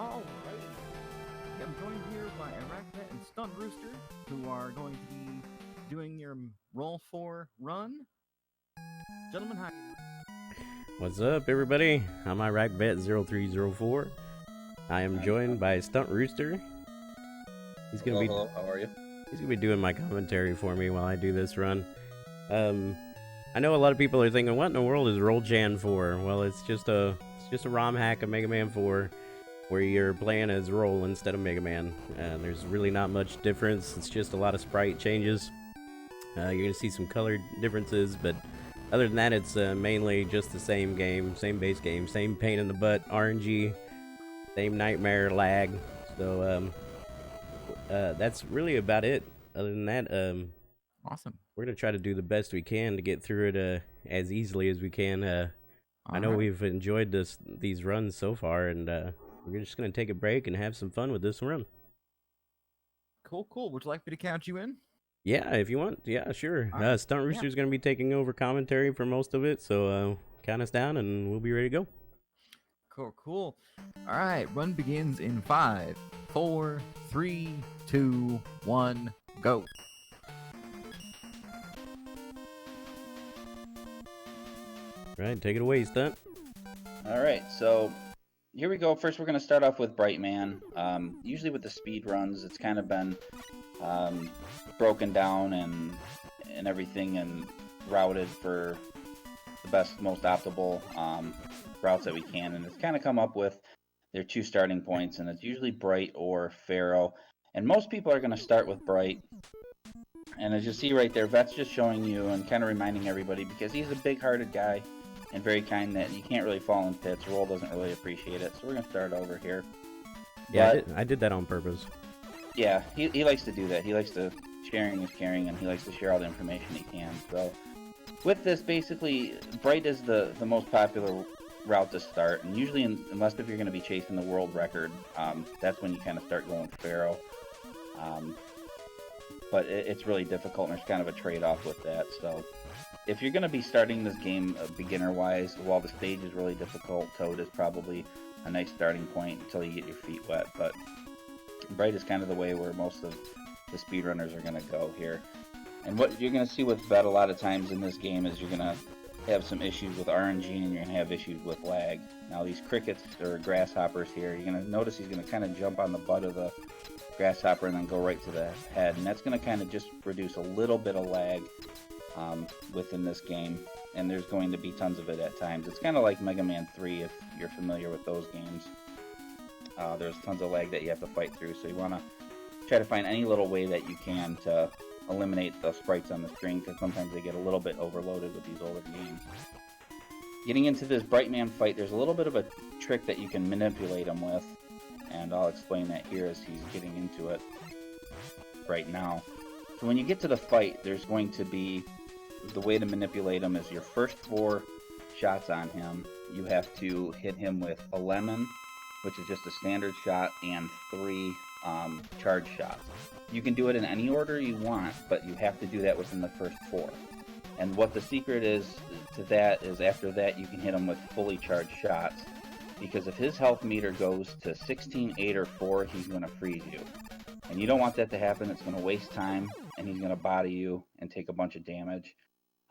Alright. I'm joined here by IraqVet and Stunt Rooster, who are going to be doing your Roll 4 run. Gentlemen, hi. What's up, everybody? I'm IraqVet0304. I am joined by Stunt Rooster. He's gonna Hello, how are you? He's gonna be doing my commentary for me while I do this run. I know a lot of people are thinking, what in the world is Rollchan for? Well, it's just a ROM hack of Mega Man 4 where you're playing as Roll instead of Mega Man. There's really not much difference. It's just a lot of sprite changes. You're gonna see some color differences, but other than that, it's mainly just the same game, same base game, same pain in the butt RNG, same nightmare lag. So that's really about it. Other than that, Awesome. we're gonna try to do the best we can to get through it as easily as we can. I know we've enjoyed these runs so far, and we're just gonna take a break and have some fun with this run. Cool. Would you like me to count you in? Yeah, if you want. Yeah, sure. Right. Stunt Rooster's gonna be taking over commentary for most of it, so count us down and we'll be ready to go. Cool. Alright, run begins in 5, 4, 3, 2, 1, go. Right, take it away, Stunt. Alright, so here we go. First we're going to start off with Brightman. Usually with the speed runs, it's kind of been broken down and everything and routed for the best, most optimal routes that we can. And it's kind of come up with their two starting points, and it's usually Bright or Pharaoh. And most people are going to start with Bright. And as you see right there, Vet's just showing you and kind of reminding everybody, because he's a big-hearted guy and very kind, that you can't really fall in pits. Roll doesn't really appreciate it, so we're going to start over here. Yeah, I did that on purpose. Yeah, he likes to do that. He likes to, sharing is caring, and he likes to share all the information he can. So with this, basically, Bright is the most popular route to start, and usually, unless if you're going to be chasing the world record, that's when you kind of start going Pharaoh. But it's really difficult, and there's kind of a trade-off with that. So if you're going to be starting this game beginner-wise, while the stage is really difficult, Toad is probably a nice starting point until you get your feet wet. But Bright is kind of the way where most of the speedrunners are going to go here. And what you're going to see with Vet a lot of times in this game is you're going to have some issues with RNG, and you're going to have issues with lag. Now these crickets or grasshoppers here, you're going to notice he's going to kind of jump on the butt of the grasshopper and then go right to the head, and that's going to kind of just produce a little bit of lag within this game, and there's going to be tons of it at times. It's kind of like Mega Man 3 if you're familiar with those games. There's tons of lag that you have to fight through, so you want to try to find any little way that you can to eliminate the sprites on the screen, because sometimes they get a little bit overloaded with these older games. Getting into this Brightman fight, there's a little bit of a trick that you can manipulate him with, and I'll explain that here as he's getting into it right now. So when you get to the fight, there's going to be, the way to manipulate him is your first 4 shots on him, you have to hit him with a lemon, which is just a standard shot, and 3 charge shots. You can do it in any order you want, but you have to do that within the first 4. And what the secret is to that is, after that you can hit him with fully charged shots, because if his health meter goes to 16, 8, or 4, he's going to freeze you. And you don't want that to happen. It's going to waste time, and he's going to body you and take a bunch of damage.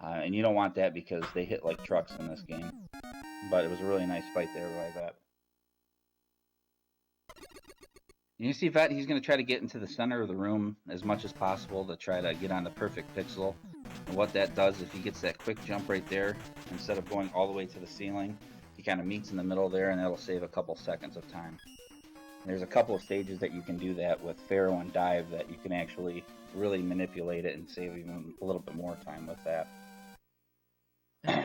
And you don't want that, because they hit like trucks in this game. But it was a really nice fight there by Vet. You see Vet, he's going to try to get into the center of the room as much as possible to try to get on the perfect pixel. And what that does, if he gets that quick jump right there, instead of going all the way to the ceiling, he kind of meets in the middle there, and that'll save a couple seconds of time. There's a couple of stages that you can do that with Pharaoh and Dive, that you can actually really manipulate it and save even a little bit more time with that.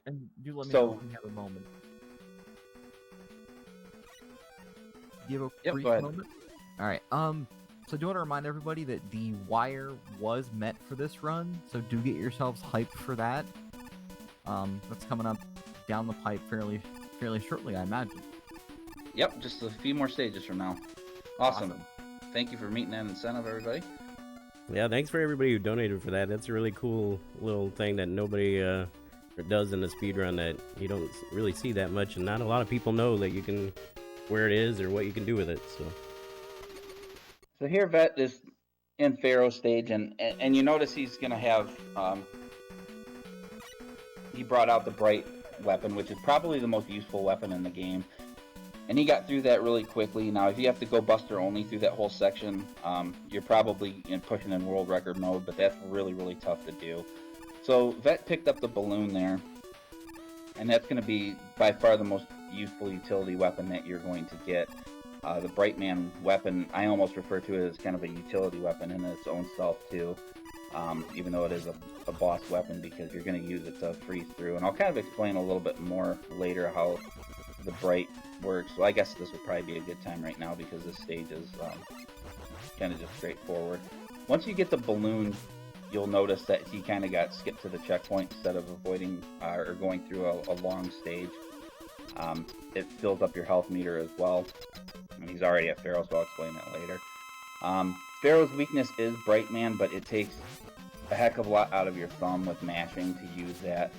And you let me know when you have a moment. Do you have a brief moment? Alright, so I do want to remind everybody that the wire was met for this run, so do get yourselves hyped for that. That's coming up down the pipe fairly shortly, I imagine. Yep, just a few more stages from now. Awesome. Thank you for meeting that incentive, everybody. Yeah, thanks for everybody who donated for that. That's a really cool little thing that nobody does in the speedrun, that you don't really see that much, and not a lot of people know that you can where it is or what you can do with it. So here Vet is in Pharaoh stage, and you notice he's gonna have he brought out the bright weapon, which is probably the most useful weapon in the game, and he got through that really quickly. Now if you have to go Buster only through that whole section, you're probably pushing in world record mode, but that's really tough to do. So Vet picked up the balloon there, and that's going to be by far the most useful utility weapon that you're going to get. The Bright Man weapon, I almost refer to it as kind of a utility weapon in its own self too, even though it is a boss weapon, because you're going to use it to freeze through. And I'll kind of explain a little bit more later how the Bright works. So I guess this would probably be a good time right now, because this stage is kind of just straightforward. Once you get the balloon, you'll notice that he kind of got skipped to the checkpoint instead of avoiding or going through a long stage. It fills up your health meter as well. And he's already at Pharaoh, so I'll explain that later. Pharaoh's weakness is Bright Man, but it takes a heck of a lot out of your thumb with mashing to use that.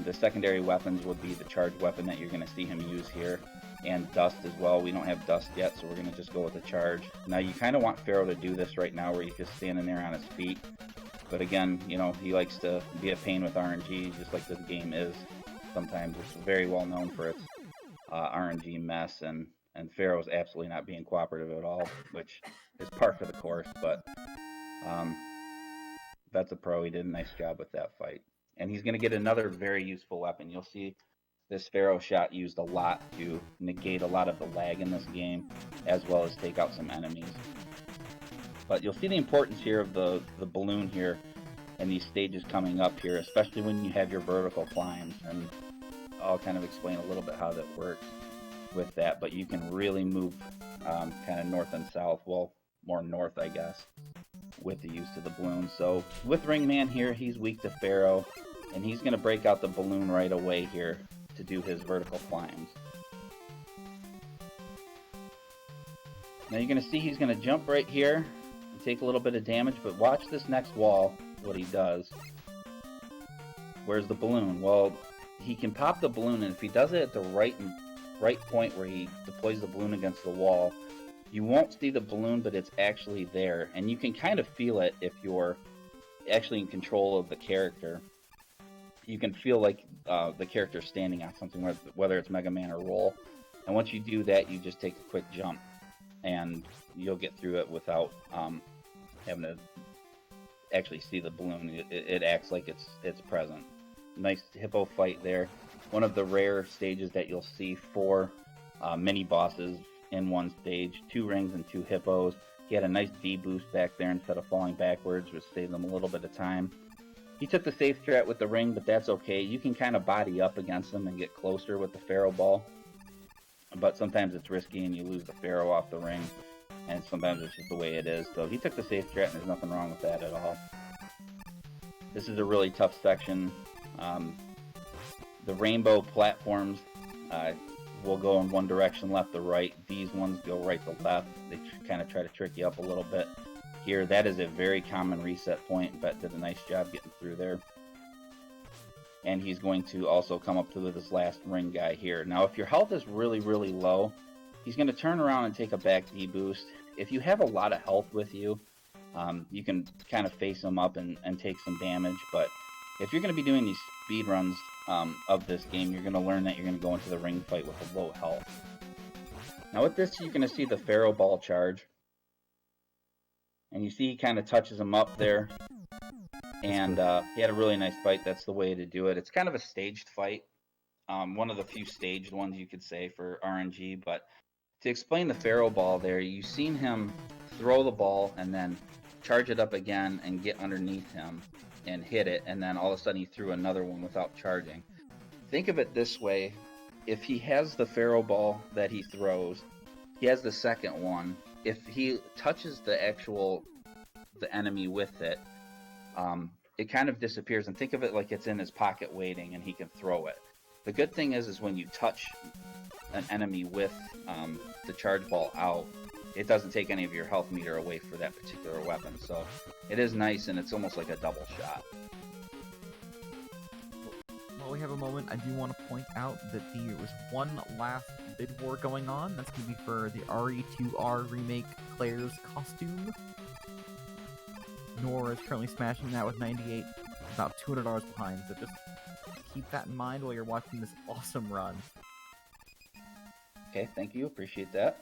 The secondary weapons would be the charge weapon that you're going to see him use here, and Dust as well. We don't have Dust yet, so we're going to just go with the charge. Now you kind of want Pharaoh to do this right now, where he's just standing there on his feet. But again, you know, he likes to be a pain with RNG, just like this game is sometimes. It's very well known for its RNG mess, and Pharaoh's absolutely not being cooperative at all, which is par for the course. But that's a pro. He did a nice job with that fight. And he's going to get another very useful weapon. You'll see this Pharaoh shot used a lot to negate a lot of the lag in this game, as well as take out some enemies. But you'll see the importance here of the balloon here and these stages coming up here, especially when you have your vertical climbs. And I'll kind of explain a little bit how that works with that. But you can really move kind of north and south, well, more north, I guess, with the use of the balloon. So with Ringman here, he's weak to Pharaoh, and he's going to break out the balloon right away here to do his vertical climbs. Now you're going to see he's going to jump right here, take a little bit of damage, but watch this next wall, what he does. Where's the balloon? Well, he can pop the balloon, and if he does it at the right point where he deploys the balloon against the wall, you won't see the balloon, but it's actually there, and you can kind of feel it if you're actually in control of the character. You can feel like the character standing on something, whether it's Mega Man or Roll, and once you do that, you just take a quick jump, and you'll get through it without having to actually see the balloon. It acts like it's present. Nice hippo fight there. One of the rare stages that you'll see 4 mini bosses in one stage, 2 rings and 2 hippos. He had a nice D boost back there instead of falling backwards, which saved them a little bit of time. He took the safe strat with the ring, but that's okay. You can kind of body up against him and get closer with the Pharaoh ball, but sometimes it's risky and you lose the Pharaoh off the ring, and sometimes it's just the way it is. So he took the safe strat, and there's nothing wrong with that at all. This is a really tough section. The rainbow platforms will go in one direction, left to right. These ones go right to left. They kind of try to trick you up a little bit. Here, that is a very common reset point. Vet did a nice job getting through there. And he's going to also come up to this last ring guy here. Now, if your health is really low, he's going to turn around and take a back D boost. If you have a lot of health with you, you can kind of face him up and take some damage. But if you're going to be doing these speed runs of this game, you're going to learn that you're going to go into the ring fight with a low health. Now with this, you're going to see the Pharaoh ball charge. And you see he kind of touches him up there. And he had a really nice fight. That's the way to do it. It's kind of a staged fight. One of the few staged ones you could say for RNG. But to explain the Pharaoh ball there, you've seen him throw the ball and then charge it up again and get underneath him and hit it. And then all of a sudden he threw another one without charging. Think of it this way. If he has the Pharaoh ball that he throws, he has the second one. If he touches the enemy with it, it kind of disappears, and think of it like it's in his pocket waiting and he can throw it. The good thing is when you touch an enemy with the charge ball out, it doesn't take any of your health meter away for that particular weapon. So it is nice, and it's almost like a double shot. While we have a moment, I do want to point out that there was one last bit bid war going on. That's going to be for the RE2R remake Claire's costume. Nora is currently smashing that with 98, about $200 behind, so just keep that in mind while you're watching this awesome run. Okay, thank you, appreciate that.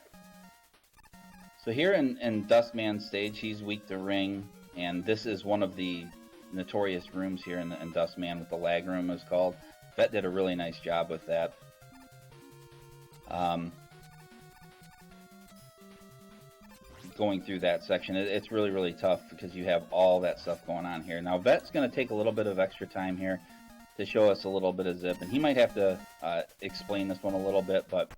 So here in Dustman's stage, he's weak to ring, and this is one of the notorious rooms here in Dustman, with the lag room is called. Vet did a really nice job with that. Going through that section, it's really, really tough because you have all that stuff going on here. Now, Vet's going to take a little bit of extra time here to show us a little bit of zip, and he might have to explain this one a little bit, but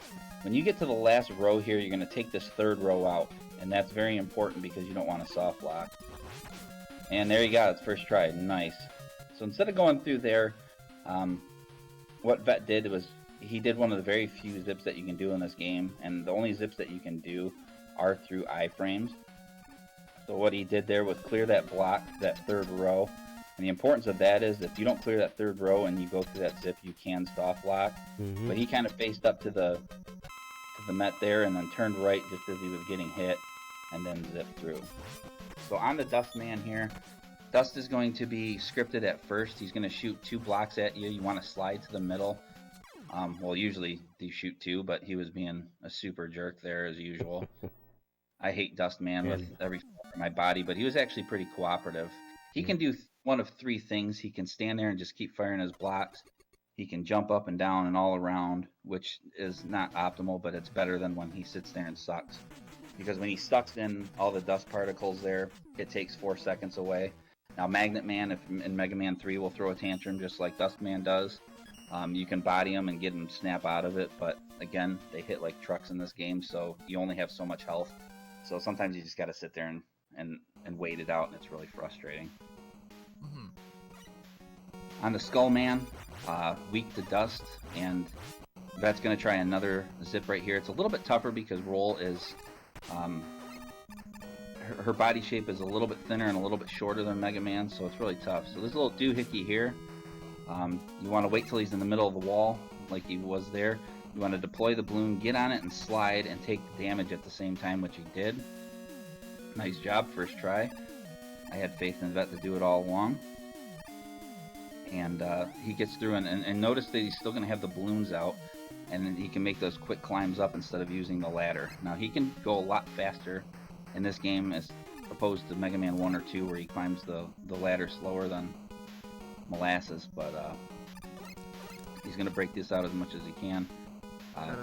when you get to the last row here, you're going to take this third row out, and that's very important because you don't want to soft lock. And there you go, it's first try. Nice. So instead of going through there, what Vet did was he did one of the very few zips that you can do in this game, and the only zips that you can do are through iframes. So what he did there was clear that block, that third row, and the importance of that is if you don't clear that third row and you go through that zip, you can soft lock. But he kind of faced up to the Met there and then turned right just as he was getting hit and then zipped through. So on the Dustman here, Dust is going to be scripted at first. He's going to shoot 2 blocks at you. You want to slide to the middle. Well, usually you shoot 2, but he was being a super jerk there as usual. I hate Dustman with every part of my body, but he was actually pretty cooperative. He can do one of 3 things. He can stand there and just keep firing his blocks. He can jump up and down and all around, which is not optimal, but it's better than when he sits there and sucks. Because when he sucks in all the dust particles there, it takes 4 seconds away. Now, Magnet Man in Mega Man 3 will throw a tantrum just like Dustman does. You can body him and get him snap out of it, but again, they hit like trucks in this game, so you only have so much health. So sometimes you just got to sit there and wait it out, and it's really frustrating. On the Skull Man, weak to dust, and Vet's going to try another zip right here. It's a little bit tougher because Roll is... her body shape is a little bit thinner and a little bit shorter than Mega Man, so it's really tough. So there's a little doohickey here. You want to wait till he's in the middle of the wall, like he was there. You want to deploy the balloon, get on it, and slide, and take damage at the same time, which he did. Nice job, first try. I had faith in Vet to do it all along. And he gets through, and notice that he's still going to have the balloons out, and then he can make those quick climbs up instead of using the ladder. Now, he can go a lot faster in this game as opposed to Mega Man 1 or 2, where he climbs the ladder slower than Molasses, but he's going to break this out as much as he can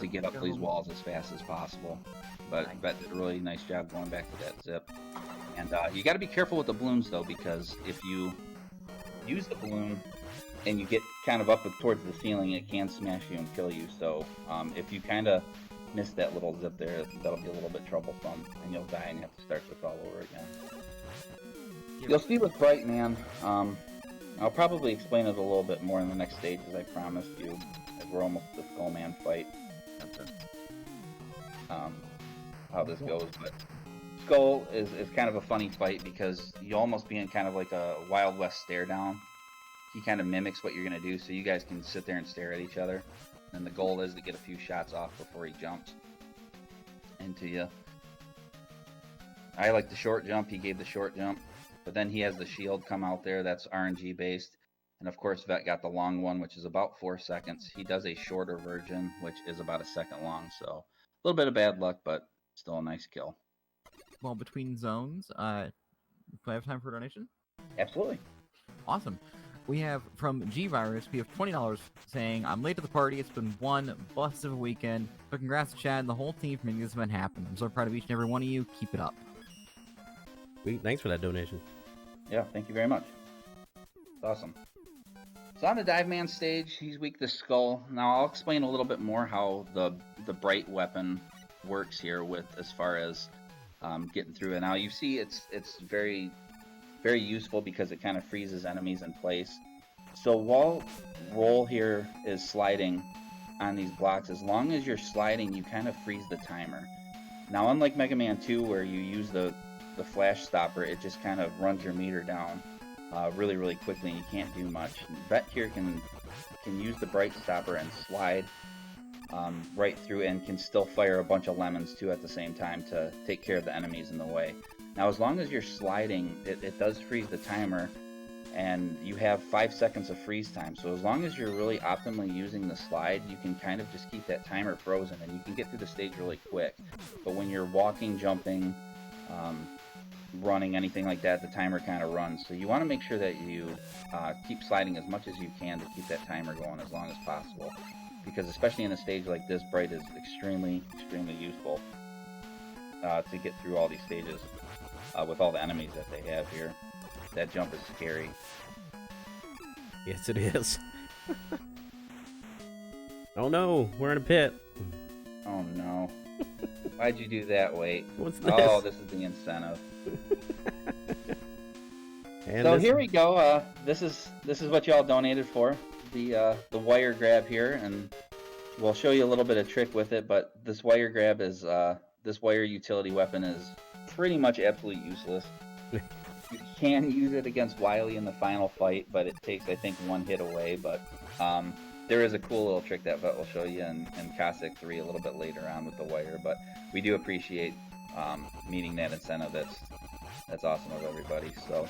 to get up these walls as fast as possible. But Vet did a really nice job going back to that zip. And you got to be careful with the balloons, though, because if you use the balloon and you get kind of up towards the ceiling, it can smash you and kill you. So if you kind of miss that little zip there, that'll be a little bit troublesome, and you'll die and you have to start this all over again. You'll see with Bright Man, I'll probably explain it a little bit more in the next stage, as I promised you, as we're almost at the Skull Man fight. How this goes, but Skull is kind of a funny fight because you almost be in kind of like a Wild West stare down. He kind of mimics what you're going to do, so you guys can sit there and stare at each other. And the goal is to get a few shots off before he jumps into you. I like the short jump. He gave the short jump. But then he has the shield come out there. That's RNG based. And of course, Vet got the long one, which is about 4 seconds. He does a shorter version, which is about a second long. So a little bit of bad luck, but still a nice kill. Well, between zones, do I have time for a donation? Absolutely. Awesome. We have from G-Virus, we have $20 saying, I'm late to the party. It's been one blessed of a weekend. So congrats to Chad and the whole team for making this event happen. I'm so proud of each and every one of you. Keep it up. Thanks for that donation. Yeah, thank you very much. It's awesome. So on the Dive Man stage, he's weak to Skull. Now I'll explain a little bit more how the bright weapon works here with as far as getting through it. Now you see it's very useful because it kind of freezes enemies in place. So while Roll here is sliding on these blocks, as long as you're sliding, you kind of freeze the timer. Now unlike Mega Man 2 where you use the flash stopper, it just kind of runs your meter down really, really quickly and you can't do much. Vet here can use the bright stopper and slide right through and can still fire a bunch of lemons too at the same time to take care of the enemies in the way. Now, as long as you're sliding, it does freeze the timer, and you have 5 seconds of freeze time. So as long as you're really optimally using the slide, you can kind of just keep that timer frozen, and you can get through the stage really quick. But when you're walking, jumping, running, anything like that, the timer kind of runs. So you want to make sure that you keep sliding as much as you can to keep that timer going as long as possible. Because especially in a stage like this, Bright is extremely, extremely useful to get through all these stages with all the enemies that they have here. That jump is scary. Yes, it is. Oh no, we're in a pit. Oh no. Why'd you do that? Wait. What's this? Oh, this is the incentive. And so here we go. This is what y'all donated for. The wire grab here, and we'll show you a little bit of trick with it. But this wire grab is this wire utility weapon is pretty much absolutely useless. You can use it against Wily in the final fight, but it takes, I think, 1 hit away. But there is a cool little trick that Vet will show you in Cossack 3 a little bit later on with the wire. But we do appreciate meeting that incentive. That's awesome of everybody. So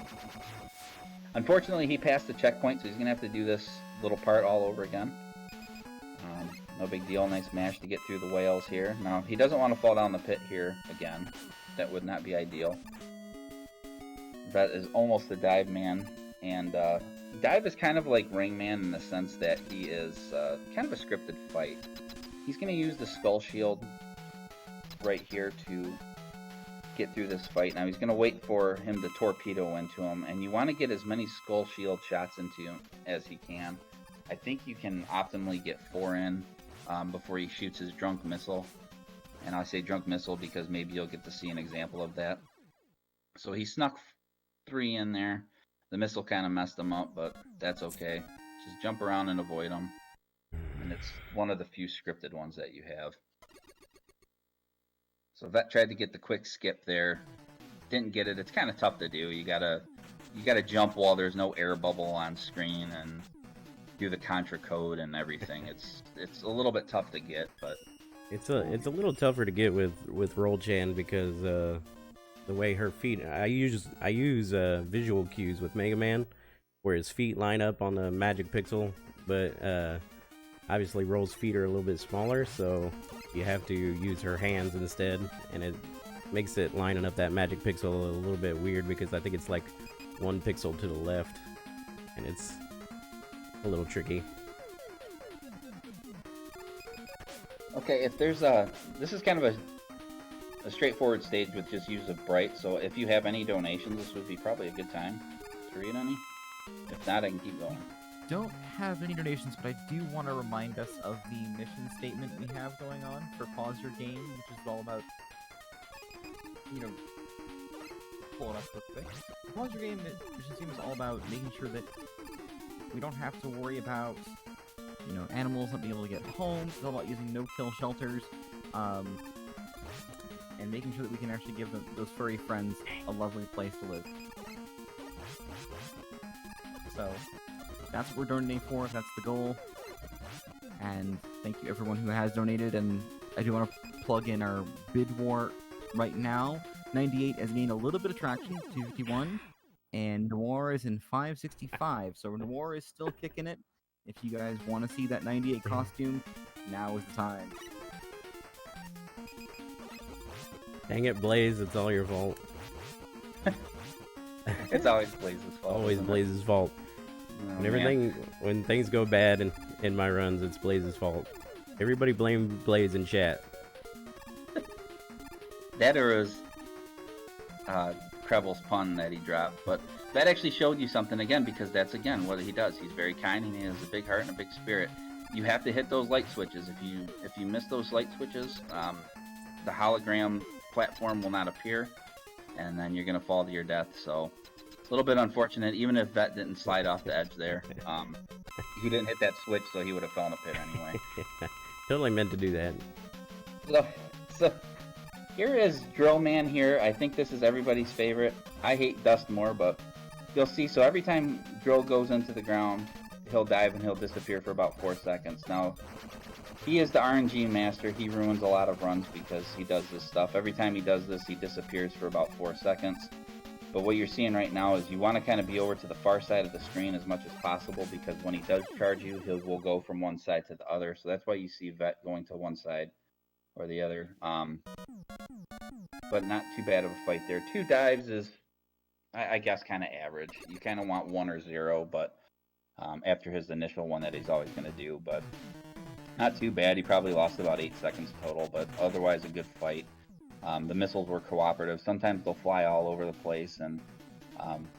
unfortunately, he passed the checkpoint, so he's gonna have to do this little part all over again. No big deal. Nice mash to get through the whales here. Now he doesn't want to fall down the pit here again. That would not be ideal. That is almost the dive man, and dive is kind of like Ring Man in the sense that he is kind of a scripted fight. He's going to use the skull shield right here to get through this fight. Now he's going to wait for him to torpedo into him, and you want to get as many skull shield shots into him as he can. I think you can optimally get 4 in before he shoots his drunk missile. And I say drunk missile because maybe you'll get to see an example of that. So he snuck 3 in there. The missile kind of messed him up, but that's okay. Just jump around and avoid them. And it's one of the few scripted ones that you have. So Vet tried to get the quick skip there. Didn't get it. It's kind of tough to do. You gotta jump while there's no air bubble on screen and do the contra code and everything. It's a little bit tough to get, but it's a little tougher to get with Rollchan because the way her feet. I use visual cues with Mega Man, where his feet line up on the magic pixel, but obviously Roll's feet are a little bit smaller, so you have to use her hands instead, and it makes it lining up that magic pixel a little bit weird because I think it's like 1 pixel to the left, and it's a little tricky. Okay, if there's this is kind of a straightforward stage with just use of Bright, so if you have any donations, this would be probably a good time to read any. If not, I can keep going. Don't have any donations, but I do want to remind us of the mission statement we have going on for PawsYourGame, which is all about, pull it up real quick. PawsYourGame mission statement is all about making sure that we don't have to worry about, animals not being able to get home. It's all about using no-kill shelters, and making sure that we can actually give those furry friends a lovely place to live. So that's what we're donating for. That's the goal. And thank you everyone who has donated. And I do want to plug in our bid war right now. 98 has gained a little bit of traction, 251, and Noir is in 565. So Noir is still kicking it. If you guys want to see that 98 costume, now is the time. Dang it, Blaze! It's all your fault. It's always Blaze's fault. Always Blaze's fault. Oh, when things go bad in my runs, it's Blaze's fault. Everybody blame Blaze in chat. That was Krebel's pun that he dropped, but that actually showed you something again, because that's again what he does. He's very kind and he has a big heart and a big spirit. You have to hit those light switches. If you miss those light switches, the hologram platform will not appear, and then you're gonna fall to your death. So a little bit unfortunate, even if Vet didn't slide off the edge there. He didn't hit that switch, so he would have fallen in the pit anyway. Totally meant to do that. So here is Drill Man here. I think this is everybody's favorite. I hate Dust more, but you'll see. So every time Drill goes into the ground, he'll dive and he'll disappear for about 4 seconds. Now, He is the RNG master. He ruins a lot of runs because he does this stuff. Every time he does this, he disappears for about 4 seconds. But what you're seeing right now is you want to kind of be over to the far side of the screen as much as possible, because when he does charge you, will go from one side to the other. So that's why you see Vet going to one side or the other. But not too bad of a fight there. 2 dives is, I guess, kind of average. You kind of want 1 or 0, but after his initial one that he's always going to do. But not too bad. He probably lost about 8 seconds total, but otherwise a good fight. The missiles were cooperative. Sometimes they'll fly all over the place, and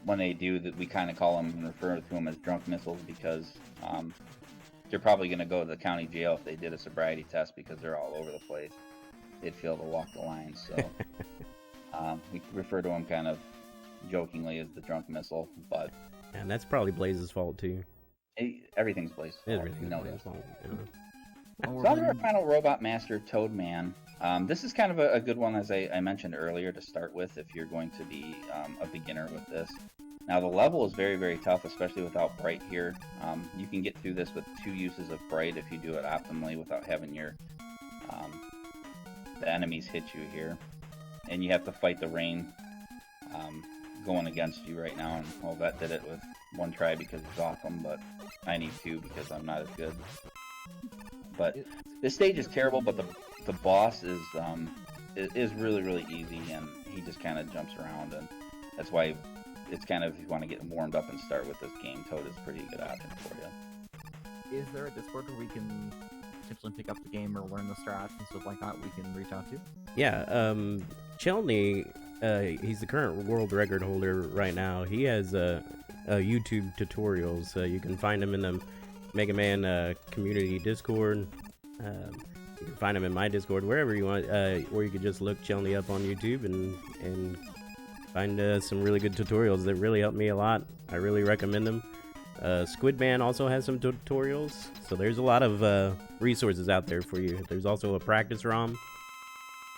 when they do, we kind of call them and refer to them as drunk missiles, because they're probably going to go to the county jail if they did a sobriety test, because they're all over the place. They'd fail to walk the line, so we refer to them kind of jokingly as the drunk missile. But and that's probably Blaze's fault too. Everything's Blaze's fault. Everything's Blaze's fault. So on to our final robot master, Toadman. This is kind of a good one, as I mentioned earlier, to start with if you're going to be a beginner with this. Now the level is very, very tough, especially without Bright here. You can get through this with 2 uses of Bright if you do it optimally without having your the enemies hit you here. And you have to fight the rain going against you right now. And well, Vet did it with 1 try because he's awesome, but I need 2 because I'm not as good. But this stage is terrible, but the boss is really, really easy, and he just kind of jumps around, and that's why it's kind of, if you want to get warmed up and start with this game, Toad is a pretty good option for you. Is there a Discord where we can potentially pick up the game or learn the strats and stuff like that we can reach out to? Yeah, Chelney, he's the current world record holder right now. He has YouTube tutorials. You can find him in the Mega Man community Discord. You can find him in my Discord, wherever you want, or you could just look Chelney up on YouTube and find some really good tutorials that really help me a lot. I really recommend them. Squidman also has some tutorials, so there's a lot of resources out there for you. There's also a practice ROM,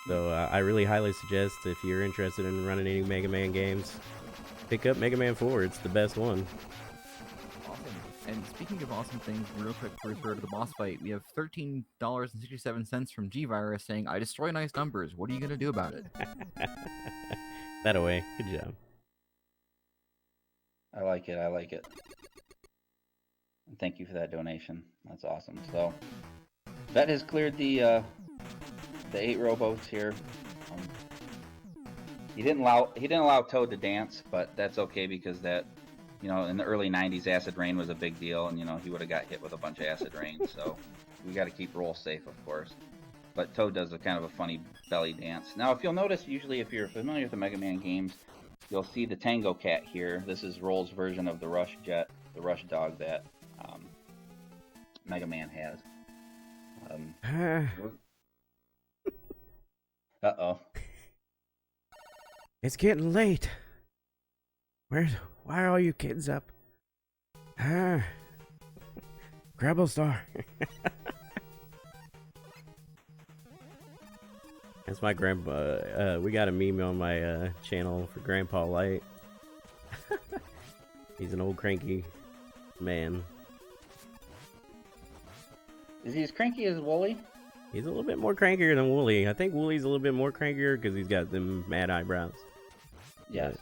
so I really highly suggest, if you're interested in running any Mega Man games, pick up Mega Man 4. It's the best one. And speaking of awesome things, real quick to refer to the boss fight, we have $13.67 from G-Virus saying, "I destroy nice numbers. What are you going to do about it?" That away. Good job. I like it. I like it. And thank you for that donation. That's awesome. So that has cleared the 8 rowboats here. He didn't allow Toad to dance, but that's okay, because that, you know, in the early 90s, acid rain was a big deal, and, you know, he would have got hit with a bunch of acid rain, so we got to keep Roll safe, of course. But Toad does a kind of a funny belly dance. Now, if you'll notice, usually if you're familiar with the Mega Man games, you'll see the Tango Cat here. This is Roll's version of the Rush Jet, the Rush Dog that Mega Man has. Uh-oh. It's getting late. Why are all you kids up? Grabble Star. That's my grandpa. We got a meme on my channel for Grandpa Light. He's an old cranky man. Is he as cranky as Wooly? He's a little bit more crankier than Wooly. I think Wooly's a little bit more crankier because he's got them mad eyebrows. Yes.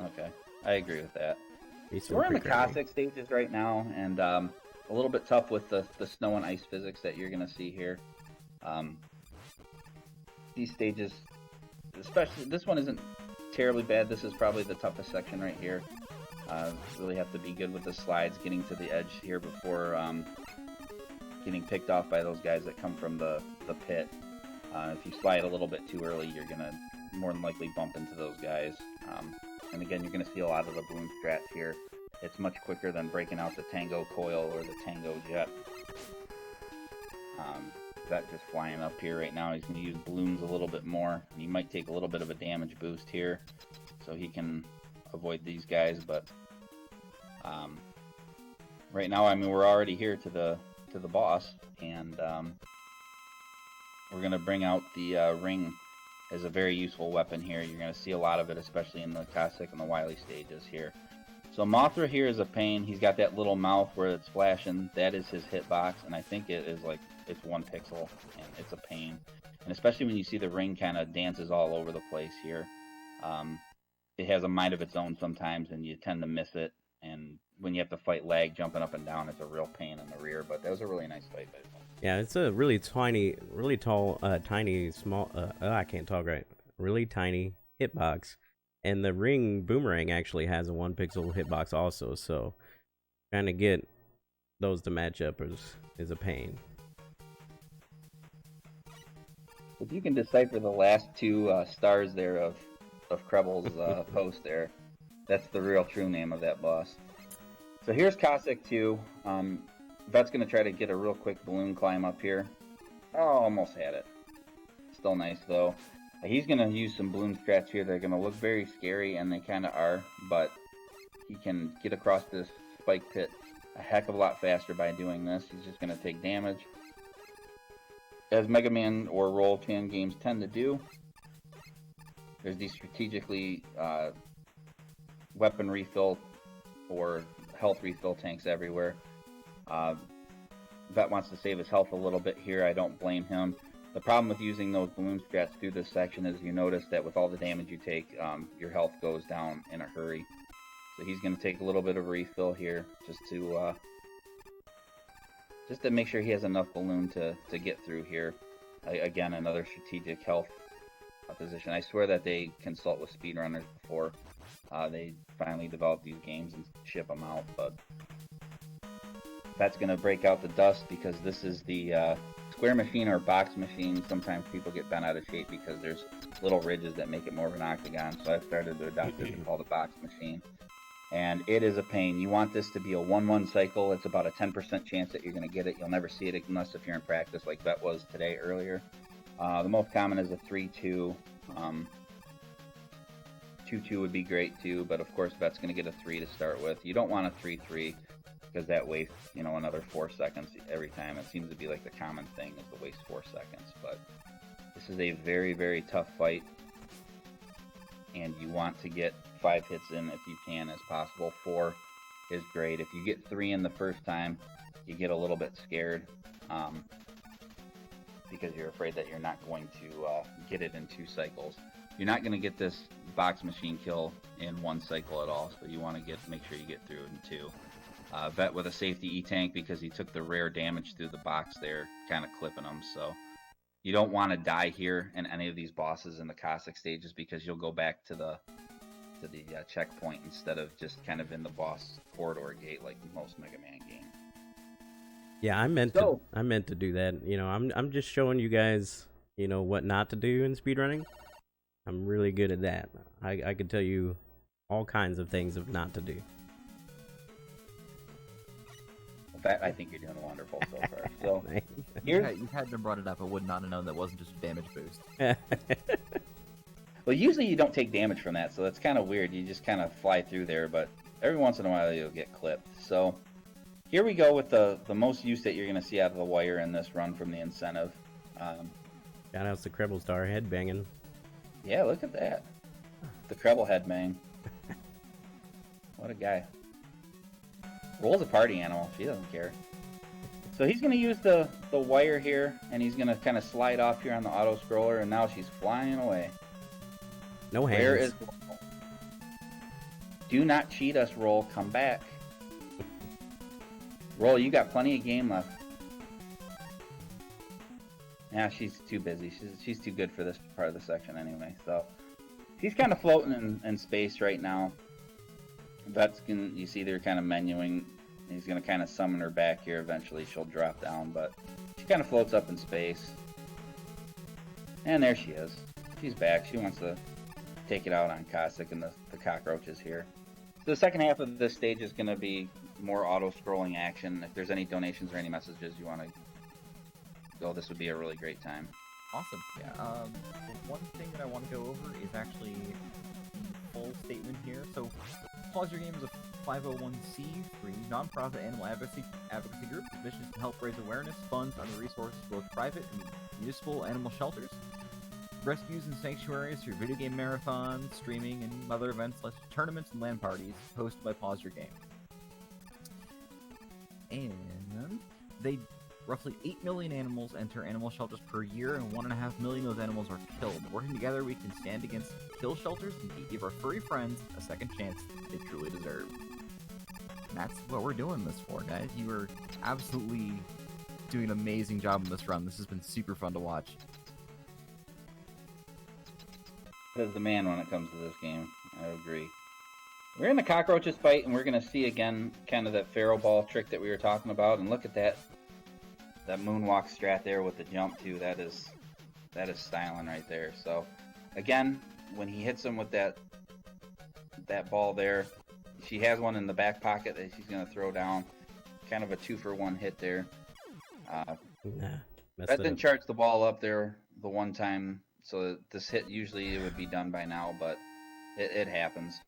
Okay. I agree with that. So we're in the Cossack stages right now, and a little bit tough with the snow and ice physics that you're going to see here. These stages, especially, this one isn't terribly bad. This is probably the toughest section right here. Really have to be good with the slides, getting to the edge here before getting picked off by those guys that come from the pit. If you slide a little bit too early, you're going to more than likely bump into those guys. And again, you're going to see a lot of the boom strats here. It's much quicker than breaking out the Tango Coil or the Tango Jet. Vet just flying up here right now. He's going to use balloons a little bit more. He might take a little bit of a damage boost here, so he can avoid these guys. But right now, I mean, we're already here to the boss, and we're going to bring out the ring as a very useful weapon here. You're going to see a lot of it, especially in the Cossack and the Wily stages here. So Mothra here is a pain. He's got that little mouth where it's flashing. That is his hitbox, and I think it is like it's 1 pixel, and it's a pain. And especially when you see the ring kind of dances all over the place here. It has a mind of its own sometimes, and you tend to miss it. And when you have to fight lag jumping up and down, it's a real pain in the rear. But that was a really nice fight. Yeah, it's a really tiny, really tall, tiny, small. I can't talk right. Really tiny hitbox. And the ring boomerang actually has a 1 pixel hitbox also, so trying to get those to match up is a pain. If you can decipher the last 2 stars there of Krebel's post there, that's the real true name of that boss. So here's Cossack 2. Vet's going to try to get a real quick balloon climb up here. Oh, almost had it. Still nice though. He's going to use some balloon strats here. They're going to look very scary, and they kind of are, but he can get across this spike pit a heck of a lot faster by doing this. He's just going to take damage. As Mega Man or Rollchan games tend to do, there's these strategically weapon refill or health refill tanks everywhere. Vet wants to save his health a little bit here. I don't blame him. The problem with using those balloon strats through this section is you notice that with all the damage you take, your health goes down in a hurry. So he's going to take a little bit of refill here just to make sure he has enough balloon to get through here. Again, another strategic health position. I swear that they consult with speedrunners before they finally develop these games and ship them out, but that's going to break out the dust because this is the square machine or box machine. Sometimes people get bent out of shape because there's little ridges that make it more of an octagon, so I've started to adopt this called a box machine. And it is a pain. You want this to be a 1-1 cycle. It's about a 10% chance that you're going to get it. You'll never see it unless if you're in practice like Vet was today earlier. The most common is a 3-2. 2-2 would be great too, but of course Vet's going to get a 3 to start with. You don't want a 3-3 because that wastes, another 4 seconds every time. It seems to be like the common thing is to waste 4 seconds, but this is a very, very tough fight, and you want to get 5 hits in if you can as possible. 4 is great. If you get 3 in the first time, you get a little bit scared because you're afraid that you're not going to get it in 2 cycles. You're not going to get this box machine kill in 1 cycle at all, so you want to make sure you get through it in 2. Vet with a safety E-tank because he took the rare damage through the box there, kind of clipping him, so you don't want to die here in any of these bosses in the Cossack stages because you'll go back to the checkpoint instead of just kind of in the boss corridor gate like most Mega Man games. Yeah, I meant to do that. I'm just showing you guys, what not to do in speedrunning. I'm really good at that. I could tell you all kinds of things of not to do. That, I think you're doing wonderful so far. So you hadn't brought it up, I would not have known that wasn't just a damage boost. Well, usually you don't take damage from that, so that's kind of weird. You just kind of fly through there, but every once in a while you'll get clipped. So here we go with the most use that you're going to see out of the wire in this run from the incentive. Shout out to Krebel Star headbanging. Yeah, look at that. The Krebel headbang. What a guy. Roll's a party animal. She doesn't care. So he's going to use the wire here, and he's going to kind of slide off here on the auto scroller, and now she's flying away. No hands. Where is Roll? Do not cheat us, Roll. Come back. Roll, you got plenty of game left. Yeah, she's too busy. She's too good for this part of the section anyway. So she's kind of floating in space right now. You see they're kind of menuing. He's going to kind of summon her back here. Eventually she'll drop down, but she kind of floats up in space. And there she is. She's back. She wants to take it out on Cossack and the cockroaches here. So the second half of this stage is going to be more auto-scrolling action. If there's any donations or any messages you want to go, this would be a really great time. Awesome. Yeah. One thing that I want to go over is actually the full statement here. So PawsYourGame is a 501c3 nonprofit animal advocacy group. The mission is to help raise awareness, funds, and other resources for both private and municipal animal shelters. rescues and sanctuaries through video game marathons, streaming, and other events like tournaments and LAN parties hosted by PawsYourGame. And roughly 8 million animals enter animal shelters per year, and 1.5 million of those animals are killed. Working together, we can stand against kill shelters and give our furry friends a second chance they truly deserve. And that's what we're doing this for, guys. You are absolutely doing an amazing job in this run. This has been super fun to watch. As the man when it comes to this game, I agree. We're in the cockroaches fight, and we're going to see again kind of that Pharaoh ball trick that we were talking about. And look at that moonwalk strat there with the jump too. That is styling right there. So again, when he hits him with that ball there, she has one in the back pocket that she's going to throw down. Kind of a 2-for-1 hit there. That didn't charge the ball up there the one time, so this hit usually it would be done by now, but it happens.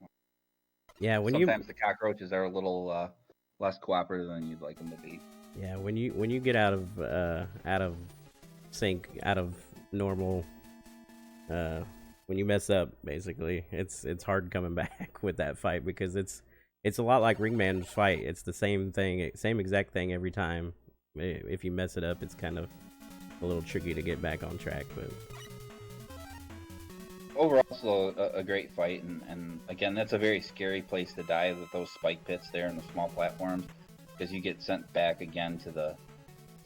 Yeah, sometimes the cockroaches are a little less cooperative than you'd like them to be. Yeah, when you get out of sync, out of normal, when you mess up, basically, it's hard coming back with that fight, because it's a lot like Ringman's fight. It's the same thing, same exact thing every time. If you mess it up, it's kind of a little tricky to get back on track. But overall, still a great fight, and again, that's a very scary place to die with those spike pits there and the small platforms, because you get sent back again to the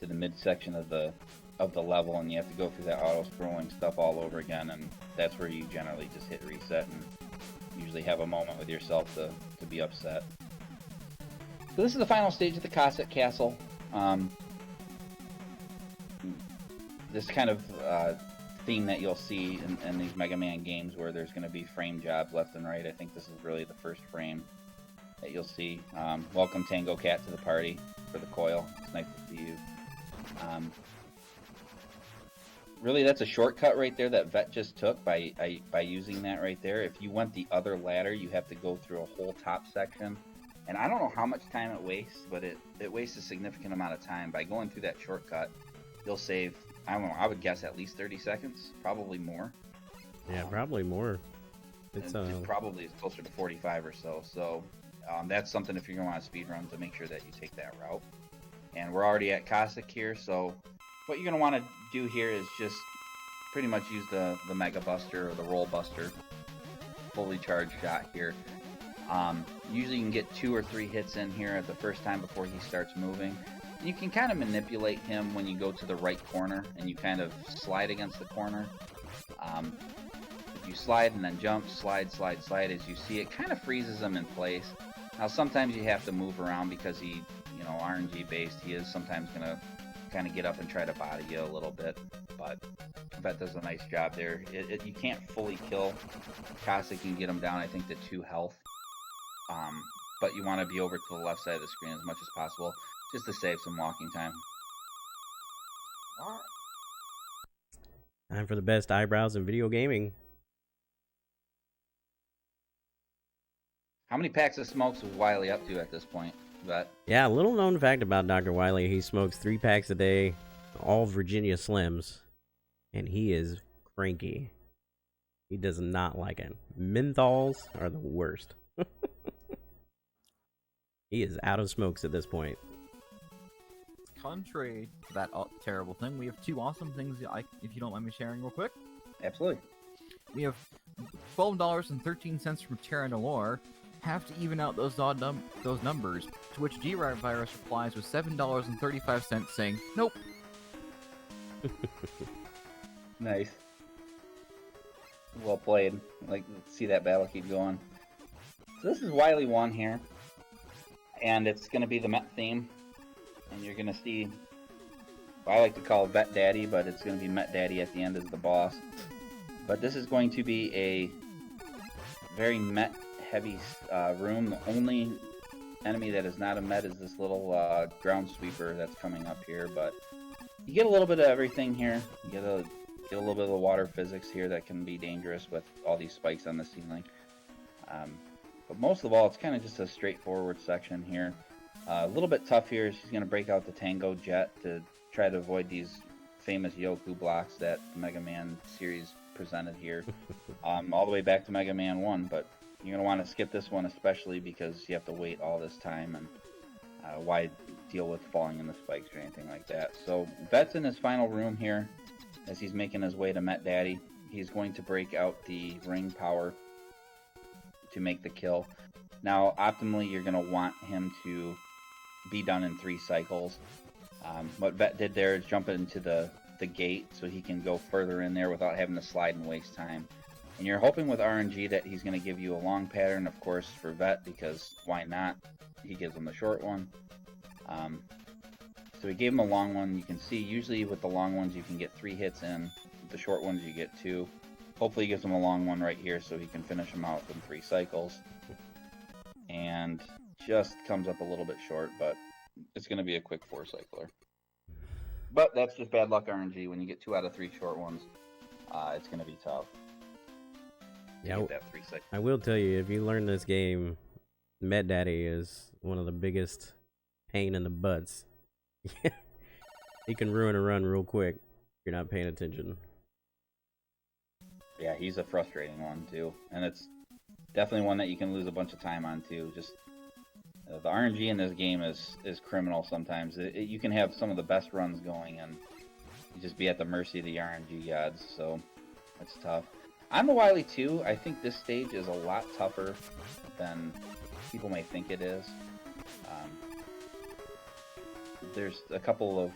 midsection of the level, and you have to go through that auto scrolling stuff all over again, and that's where you generally just hit reset and usually have a moment with yourself to be upset. So this is the final stage of the Cossack Castle. This kind of theme that you'll see in these Mega Man games, where there's going to be frame jobs left and right. I think this is really the first frame that you'll see. Welcome Tango Cat to the party for the coil. It's nice to see you. Really, that's a shortcut right there that Vet just took by using that right there. If you went the other ladder, you have to go through a whole top section. And I don't know how much time it wastes, but it wastes a significant amount of time. By going through that shortcut, you'll save, I don't know, I would guess at least 30 seconds, probably more. Yeah, probably more. It's probably closer to 45 or so. So that's something, if you're going to want to speedrun, to make sure that you take that route. And we're already at Cossack here, so what you're going to want to do here is just pretty much use the Mega Buster or the Roll Buster, fully charged shot here. Usually you can get 2 or 3 hits in here at the first time before he starts moving. And you can kind of manipulate him when you go to the right corner and you kind of slide against the corner. If you slide and then jump, slide as you see, it kind of freezes him in place. Now sometimes you have to move around because he, RNG based, he is sometimes going to kind of get up and try to body you a little bit, but Vet does a nice job there. You can't fully kill Cossack. You can get him down, I think, to 2 health. But you want to be over to the left side of the screen as much as possible, just to save some walking time. Time for the best eyebrows in video gaming. How many packs of smokes was Wily up to at this point, Vet? Yeah, little known fact about Dr. Wily, he smokes 3 packs a day, all Virginia Slims, and he is cranky. He does not like it. Menthols are the worst. He is out of smokes at this point. Contrary to that terrible thing, we have 2 awesome things, if you don't mind me sharing real quick. Absolutely. We have $12.13 from Terra Noir. Have to even out those numbers, to which G-Virus replies with $7.35 saying, nope. Nice. Well played. Let's see that battle keep going. So this is Wily 1 here. And it's going to be the Met theme. And you're going to see, I like to call it Vet Daddy, but it's going to be Met Daddy at the end as the boss. But this is going to be a very Met heavy room. The only enemy that is not a Met is this little ground sweeper that's coming up here. But you get a little bit of everything here. You get a little bit of the water physics here that can be dangerous with all these spikes on the ceiling. But most of all, it's kind of just a straightforward section here. A little bit tough here. She's going to break out the Tango Jet to try to avoid these famous Yoku blocks that the Mega Man series presented here, all the way back to Mega Man 1, but you're going to want to skip this one especially because you have to wait all this time, and why deal with falling in the spikes or anything like that. So Vet's in his final room here as he's making his way to Met Daddy. He's going to break out the ring power to make the kill. Now, optimally, you're going to want him to be done in 3 cycles. What Vet did there is jump into the gate so he can go further in there without having to slide and waste time. And you're hoping with RNG that he's going to give you a long pattern, of course, for Vet, because why not? He gives him the short one. So he gave him a long one. You can see usually with the long ones you can get 3 hits in. With the short ones you get 2. Hopefully he gives him a long one right here so he can finish him out in 3 cycles. And just comes up a little bit short, but it's going to be a quick 4 cycler. But that's just bad luck RNG. When you get 2 out of 3 short ones, it's going to be tough. Yeah, I will tell you, if you learn this game, Met Daddy is one of the biggest pain in the butts. He can ruin a run real quick if you're not paying attention. Yeah, he's a frustrating one too, and it's definitely one that you can lose a bunch of time on too. Just the RNG in this game is criminal sometimes. You can have some of the best runs going, and you just be at the mercy of the RNG gods, so it's tough. On the Wily 2, I think this stage is a lot tougher than people may think it is. There's a couple of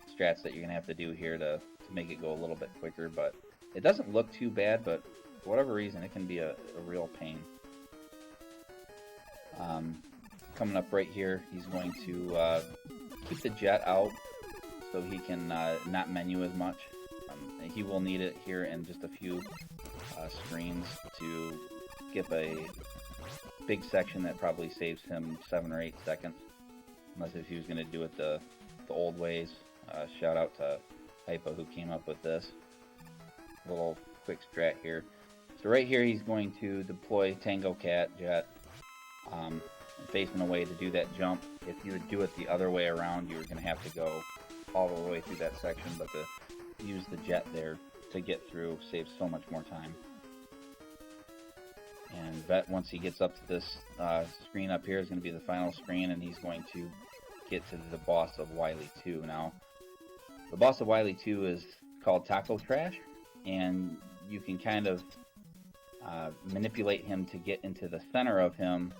strats that you're going to have to do here to make it go a little bit quicker, but it doesn't look too bad, but for whatever reason, it can be a real pain. Coming up right here, he's going to keep the jet out so he can not menu as much. He will need it here in just a few screens to skip a big section that probably saves him 7 or 8 seconds. Unless if he was going to do it the old ways. Shout out to Hypa who came up with this little quick strat here. So right here he's going to deploy Tango Cat Jet, facing away to do that jump. If you would do it the other way around, you were going to have to go all the way through that section, but to use the jet there to get through saves so much more time. And Vet, once he gets up to this screen up here, is going to be the final screen, and he's going to get to the boss of Wily 2. Now, the boss of Wily 2 is called Taco Trash, and you can kind of manipulate him to get into the center of him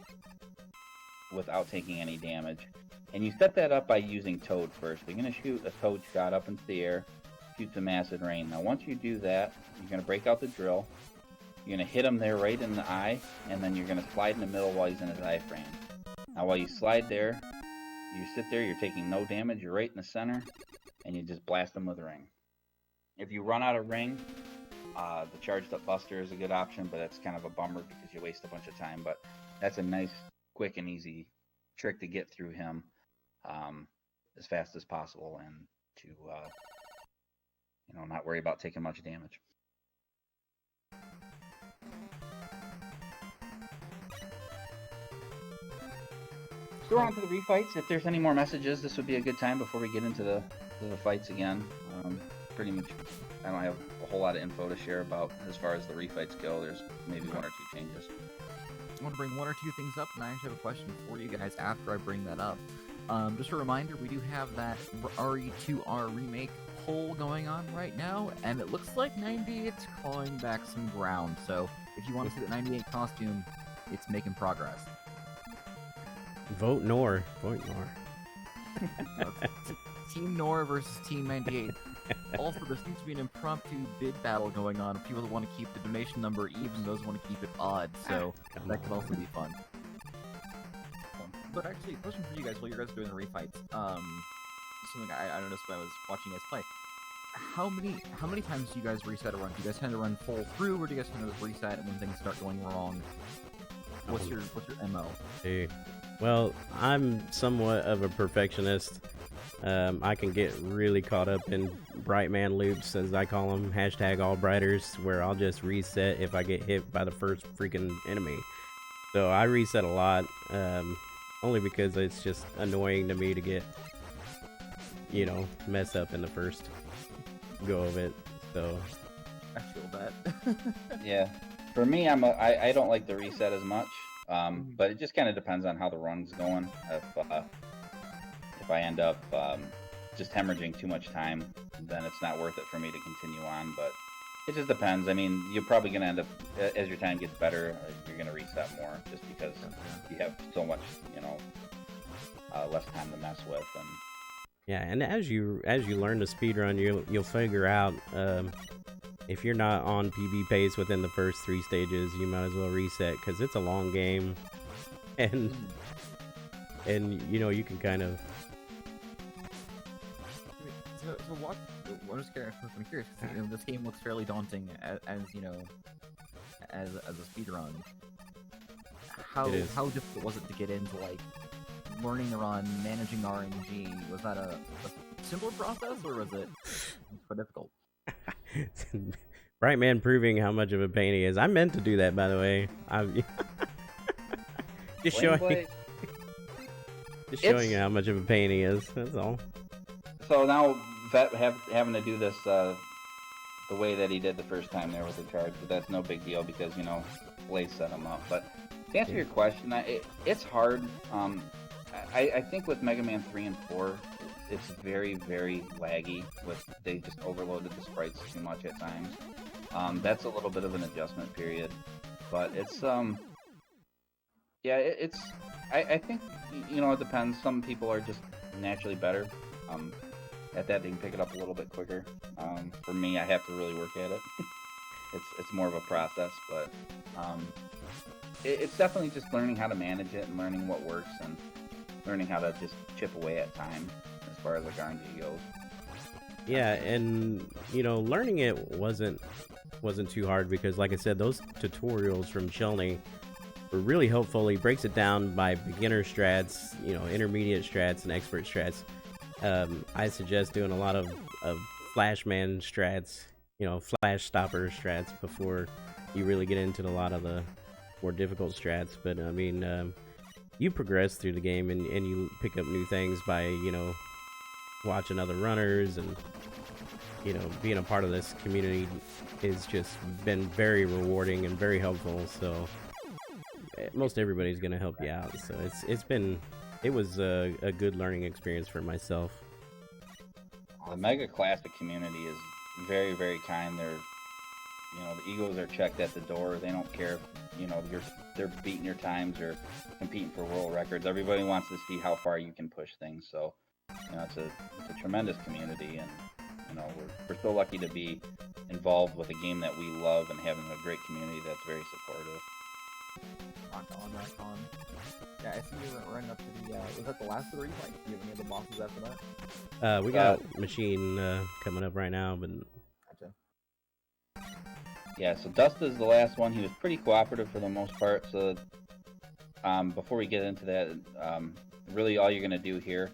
without taking any damage. And you set that up by using Toad first. You're going to shoot a Toad shot up into the air, shoot some acid rain. Now, once you do that, you're going to break out the drill. You're going to hit him there right in the eye, and then you're going to slide in the middle while he's in his eye frame. Now, while you slide there, you sit there, you're taking no damage, you're right in the center, and you just blast him with a ring. If you run out of ring, the charged up buster is a good option, but that's kind of a bummer because you waste a bunch of time. But that's a nice, quick, and easy trick to get through him as fast as possible and to not worry about taking much damage. So we're on to the refights. If there's any more messages, this would be a good time before we get into the fights again. Pretty much, I don't have a whole lot of info to share about as far as the refights go. There's maybe 1 or 2 changes. I want to bring 1 or 2 things up, and I actually have a question for you guys after I bring that up. Just a reminder, we do have that RE2R remake poll going on right now, and it looks like 98's clawing back some ground. So if you want to see that 98 costume, it's making progress. Vote Nor. Vote Nor. Team Nor versus Team 98. Also, there seems to be an impromptu bid battle going on. People that want to keep the donation number even, those want to keep it odd, so that could also be fun. But actually, question for you guys while you guys are doing the refights. Something I noticed when I was watching you guys play. How many times do you guys reset a run? Do you guys tend to run full through, or do you guys tend to reset when things start going wrong? What's your MO? Hey. Well, I'm somewhat of a perfectionist. I can get really caught up in bright man loops, as I call them, #allbrighters, where I'll just reset if I get hit by the first freaking enemy. So I reset a lot, only because it's just annoying to me to get, mess up in the first go of it. So I feel that. Yeah. For me, I don't like the reset as much. But it just kind of depends on how the run's going. If I end up just hemorrhaging too much time, then it's not worth it for me to continue on. But it just depends. I mean, you're probably going to end up, as your time gets better, you're going to reset more just because you have so much, less time to mess with. And yeah, and as you learn to speedrun, you'll figure out if you're not on PB pace within the first 3 stages, you might as well reset because it's a long game, and you can kind of. So what? I'm just curious. I'm curious. This game looks fairly daunting as a speedrun. How difficult was it to get into like learning the run, managing RNG? Was that a simpler process or was it quite difficult? Bright man proving how much of a pain he is. I meant to do that, by the way. Just showing you how much of a pain he is. That's all. So now Vet having to do this the way that he did the first time there with the charge, but that's no big deal because Blaze set him up. But to answer your question, it's hard. I think with Mega Man 3 and 4, it's very, very laggy. They just overloaded the sprites too much at times. That's a little bit of an adjustment period, but it's I think it depends. Some people are just naturally better at that. They can pick it up a little bit quicker. For me, I have to really work at it. It's more of a process, but it's definitely just learning how to manage it and learning what works and learning how to just chip away at time as far as like RNG goes. Yeah, and learning it wasn't too hard because, like I said, those tutorials from Shelny were really helpful. He breaks it down by beginner strats, intermediate strats, and expert strats. I suggest doing a lot of Flashman strats, flash stopper strats before you really get into a lot of the more difficult strats. But I mean, you progress through the game and you pick up new things by watching other runners, and being a part of this community has just been very rewarding and very helpful. So most everybody's gonna help you out. So it was a good learning experience for myself. The Mega Classic community is very, very kind. They're the egos are checked at the door. They don't care if they're beating your times or competing for world records. Everybody wants to see how far you can push things. So it's a tremendous community, and we're so lucky to be involved with a game that we love and having a great community that's very supportive. Rock on. Yeah, I see you running up to the. Was that the last 3? Like, do you have any other bosses after that? We got Machine coming up right now, but. Gotcha. Yeah, so Dust is the last one. He was pretty cooperative for the most part. So, before we get into that, really all you're gonna do here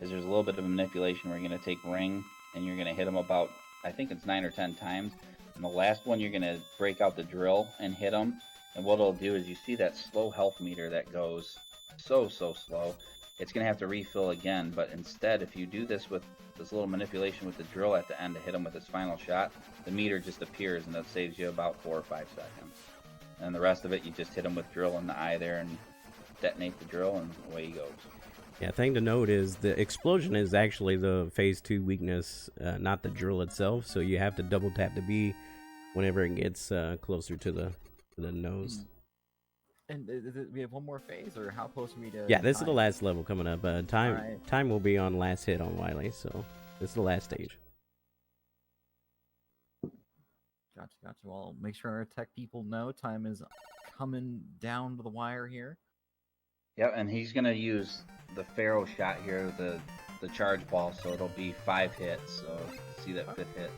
is there's a little bit of manipulation where you're gonna take Ring and you're gonna hit him about, I think it's 9 or 10 times. And the last one you're gonna break out the drill and hit him. And what it'll do is you see that slow health meter that goes so slow. It's going to have to refill again, but instead if you do this with this little manipulation with the drill at the end to hit him with his final shot, the meter just appears and that saves you about 4 or 5 seconds. And the rest of it, you just hit him with drill in the eye there and detonate the drill and away he goes. Yeah, thing to note is the explosion is actually the phase 2 weakness, not the drill itself, so you have to double tap the B whenever it gets closer to the nose. And we have one more phase, or how close are we to? Yeah, this is the last level coming up. Time will be on last hit on Wily, so this is the last stage. Gotcha. Well, make sure our tech people know time is coming down to the wire here. Yep, and he's gonna use the Pharaoh shot here, the charge ball, so it'll be 5 hits. So see that 5th hit,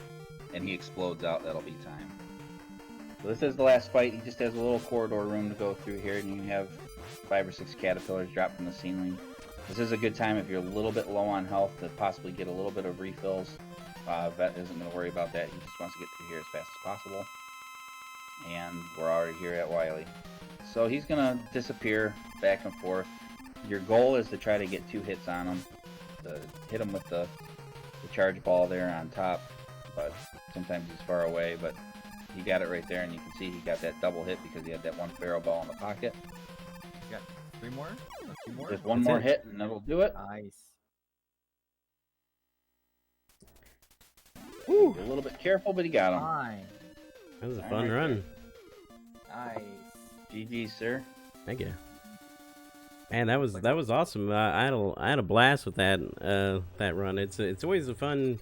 and he explodes out. That'll be time. So this is the last fight. He just has a little corridor room to go through here, and you have 5 or 6 caterpillars drop from the ceiling. This is a good time if you're a little bit low on health to possibly get a little bit of refills. Vet isn't going to worry about that. He just wants to get through here as fast as possible. And we're already here at Wily. So he's going to disappear back and forth. Your goal is to try to get 2 hits on him. To hit him with the charge ball there on top. But sometimes he's far away. But he got it right there, and you can see he got that double hit because he had that one barrel ball in the pocket. You got 3 more? 2 more? Just one more hit, and that'll do it. Nice. Woo. A little bit careful, but he got him. Fine. That was a fun run. Nice. GG, sir. Thank you. Man, that was awesome. I had a blast with that that run. It's always a fun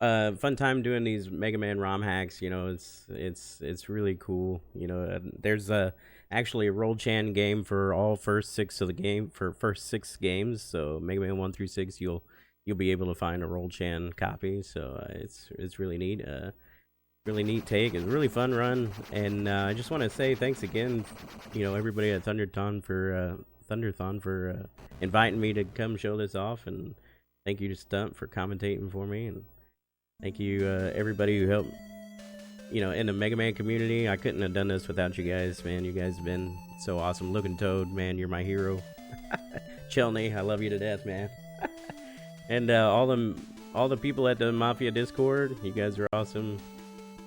time doing these Mega Man ROM hacks. You know, it's really cool. You know, there's actually a Rollchan game for all first 6 games. So Mega Man 1 through 6, you'll be able to find a Rollchan copy. So it's really neat. Really neat take. It's a really fun run, and I just want to say thanks again, you know, everybody at Thunderthon for inviting me to come show this off, and thank you to Stunt for commentating for me, and thank you everybody who helped, you know, in the Mega Man community. I couldn't have done this without you guys, man. You guys have been so awesome. Looking Toad, man, you're my hero. Chelney, I love you to death, man. And all the people at the Mafia Discord, you guys are awesome.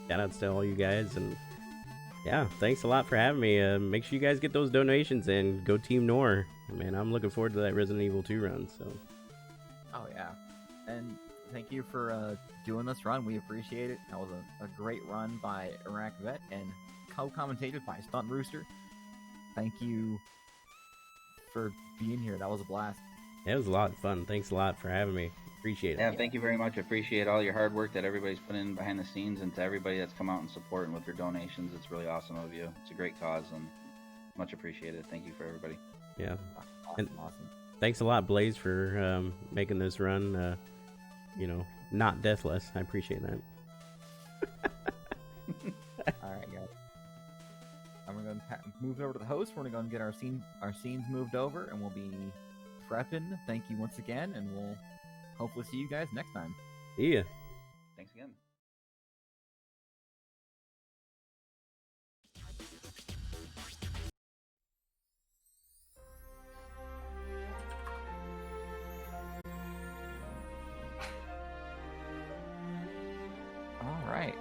Shout outs to all you guys, and yeah, thanks a lot for having me. Make sure you guys get those donations and go Team Nor. Man, I'm looking forward to that Resident Evil 2 run. So. Oh yeah, and thank you for doing this run. We appreciate it. That was a great run by IraqVet and co-commentated by Stunt Rooster. Thank you for being here. That was a blast. Yeah, it was a lot of fun. Thanks a lot for having me. Appreciate it. Yeah, thank you very much. I appreciate all your hard work that everybody's put in behind the scenes, and to everybody that's come out and supporting with their donations. It's really awesome of you. It's a great cause, and much appreciated. Thank you for everybody. Yeah. Awesome. Thanks a lot, Blaze, for making this run, you know, not deathless. I appreciate that. Alright, guys. And we're going to move over to the host. We're going to get our scenes moved over, and we'll be prepping. Thank you once again, and we'll hopefully see you guys next time. Yeah. Thanks again. All right.